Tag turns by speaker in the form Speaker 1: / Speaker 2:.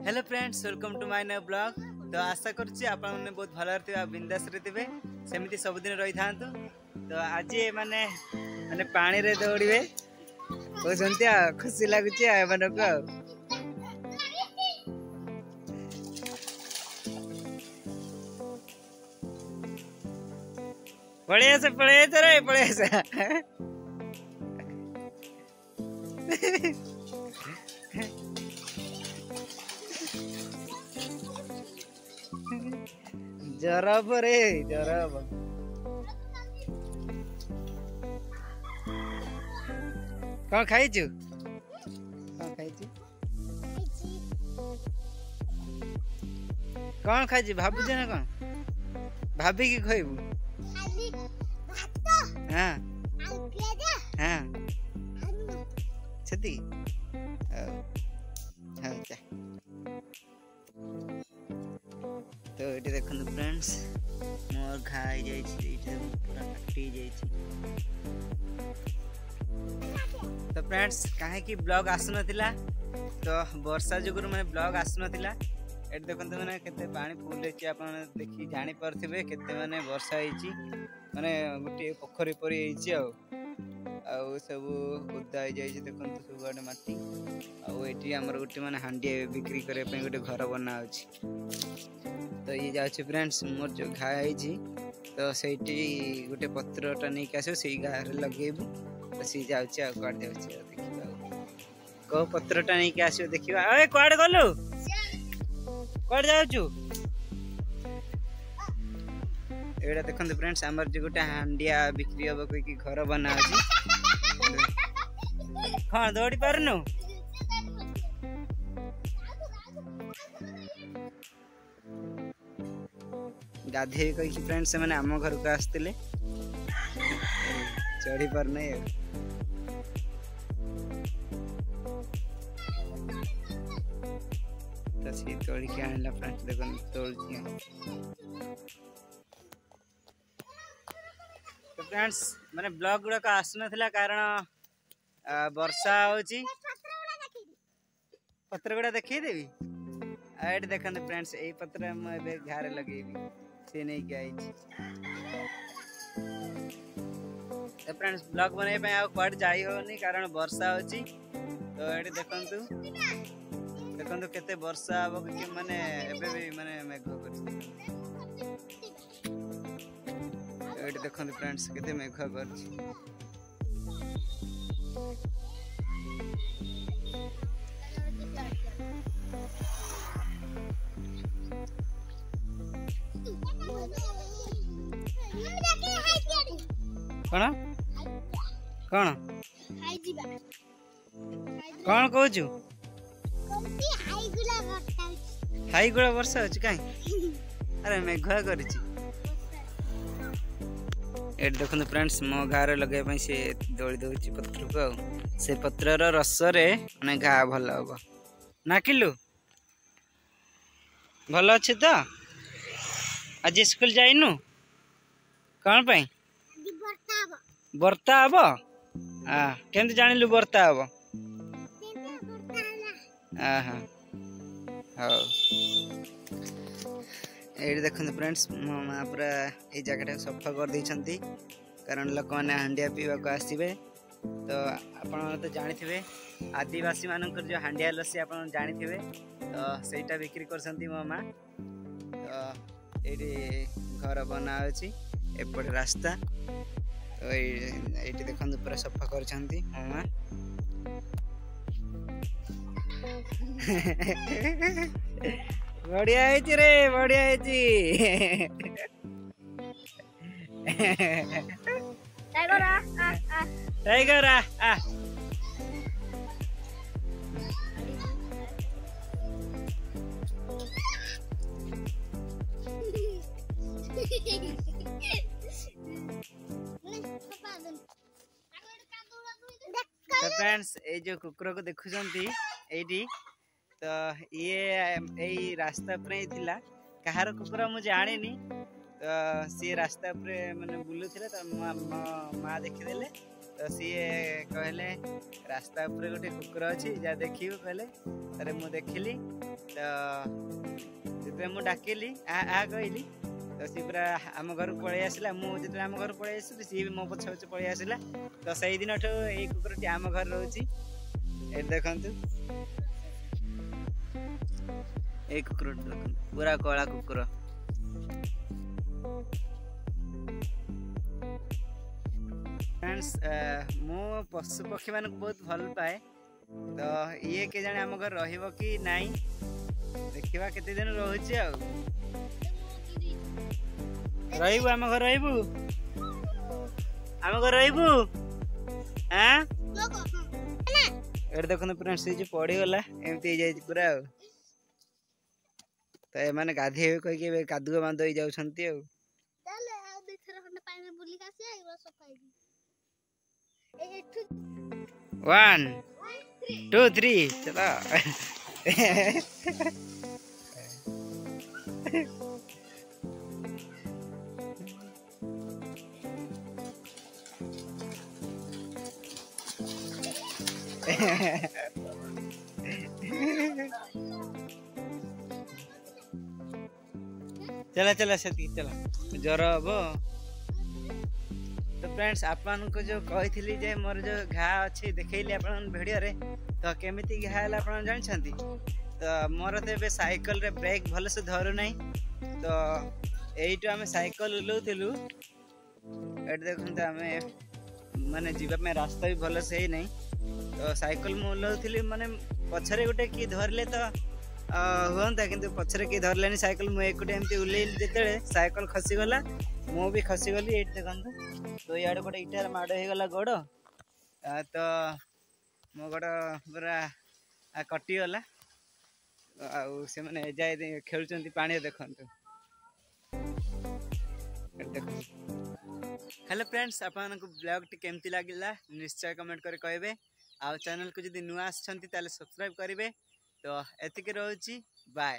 Speaker 1: Hello friends, welcome to my new blog. तो आशा करुच्ची आप बहुत भल बिंदास थे सेमती सबुदिन रही था। तो आज माने माने पानी रे दौड़े कहते खुशी लगुच पड़े रे पड़े जरब रे जरब कौन खाइचु कौन खाइचु भाबुछ ना कौन भाभी की खइबू हाँ हाँ छती तो ये देखो फ्रेंड्स मोर घाई पूरा कटी तो फ्रेंड्स कहीं ब्लॉग आसुन तो वर्षा जुगुरु मैंने ब्लॉग आसुन ये देखते मैंने केते पानी फुल आप देखी जानी पारे केते माने वर्षा माने गोटे पोखरी परी सब ओदा हो जाए देखो सब आड़े माटी आठी आमर गोटे मैंने हांडिया बिक्री करने गोटे घर बना तो ये जाऊँ फ्रेंड्स मोर जो घाई तो सही गोटे पत्रटा नहीं आसो से गाँव लगेबू तो सी जाऊँ कड़ देखा कौ पत्रटा नहीं आसो देखा कड़े गलु कड़ जाऊँ एटा देखते फ्रेंड्स आमर जो गोटे हांडिया बिक्री हम कहीं घर बना हाँ दौड़ी पारनु गाधे कही फ्रेंड्स से मैंने आम घर को आसते चढ़ी पार नहीं तो सी तोड़ के आने फ्रेंड्स देखो तोड़ तो फ्रेंड्स मैंने ब्लॉग गुड़ाक आसुना कारण वर्षा होची पत्र गुड़ा देखदेवी ये देखते फ्रेंड्स यही पत्र मुझे घारे लगेबी से नहीं क्या तो फ्रेंड्स ब्लॉग बनवाई कड़ जाई होनी कारण वर्षा होची तो ये देखो केते वर्षा हम कि माने एबे भी माने मेघ कर देखते फ्रेंड्स केते मेघ कर कौन कौन कौन कहू हाई गुड़ा वर्षा हो कहीं अरे मेघ कर देखते फ्रेंड्स मो गाँव लगे से दौड़ी दौर पत्र को से पत्रर रस मैंने घा भल हम ना किलु भल अच्छे तो आज स्कूल जाइनु कौन पाई बर्ता हम केमती जानिलु बर्ता हम हाँ हाँ ये देखते फ्रेंड्स मो माँ पूरा ये जगह सफा कर देती कारण लोक मैंने हांडिया पीवा को आसवे तो आप तो जानी आदिवासी मानक जो हांडिया लस्सी आप जानी तो सहीटा बिक्री कर मो माँ तो ये घर बना एपटे रास्ता तो ये देखते पूरा सफा कर मो माँ बढ़िया रे बढ़िया टाइगर आ तो फ्रेंड्स ये जो कुकुर को देखुंती ये तो ये रास्ता पर ही थिला कहार कुकुर मुझे जानी तो सी रास्ता पर मैंने बुलूला तो माँ देखीदे तो सी कहले रास्ता पर गोटे कुकुर अच्छी जहाँ देखू कहले अरे मु देखिली तो जिते मुझे डाकिली आ कहली तो सी पूरा आम घर को पलि आसला मुझे आम घर पलि आसली सी भी मो पछ पछ पलि आसला तो से दिन ये कुकुरटी आम घर रोचे देखु ये कुकुर पूरा कला कुकुर फ्रेंड्स मु पशु पक्षी मान बहुत भल पाए तो ये के जाने आम घर रहिबो कि नहीं देखिबा केते दिन रहउची आ रहिबो आम घर रहिबो आम घर रहिबो हां एड देखन फ्रेंड्स जे पड़ी गला एमती जाई पूरा तो ए माने गाधे कह के कादुआ बांध होई जाउछंती आ
Speaker 2: चले आ देखरा खंड पानी में बुली कासी आइबो सफाई
Speaker 1: 1 2 3 चलो चला चला से चला ज्वर हम तो फ्रेंड्स आपन को जो कही जे मोर जो घा अच्छी देखली आप भिडियो रे तो केमिति घा है आप जानते तो मोर तो साइकिल रे ब्रेक भल से धरू ना तो यही आम साइकिल उलूलु ये देखते आम माने जीवा में रास्ता भी भल से ही नहीं तो साइकिल मुझे माने पछरे गोटे किए धरले तो हुआ कि पछरे किए धरले साइकिल मुझे एमती उल्लेली जिते साइकिल खसीगला मु भी खसीगली ये देखते तो इे गोटे इटार माड़ हो गोड़ तो मो गोड़ पूरा कटिगला से मैंने जाए खेलुंट पानी देखु हेलो फ्रेंड्स आपन को ब्लॉग टी केमती लगिला निश्चय कमेंट कर कहे आ चैनल को जब नुआ आसछंती ताले सब्सक्राइब करेंगे तो एतिके रहउची बाय।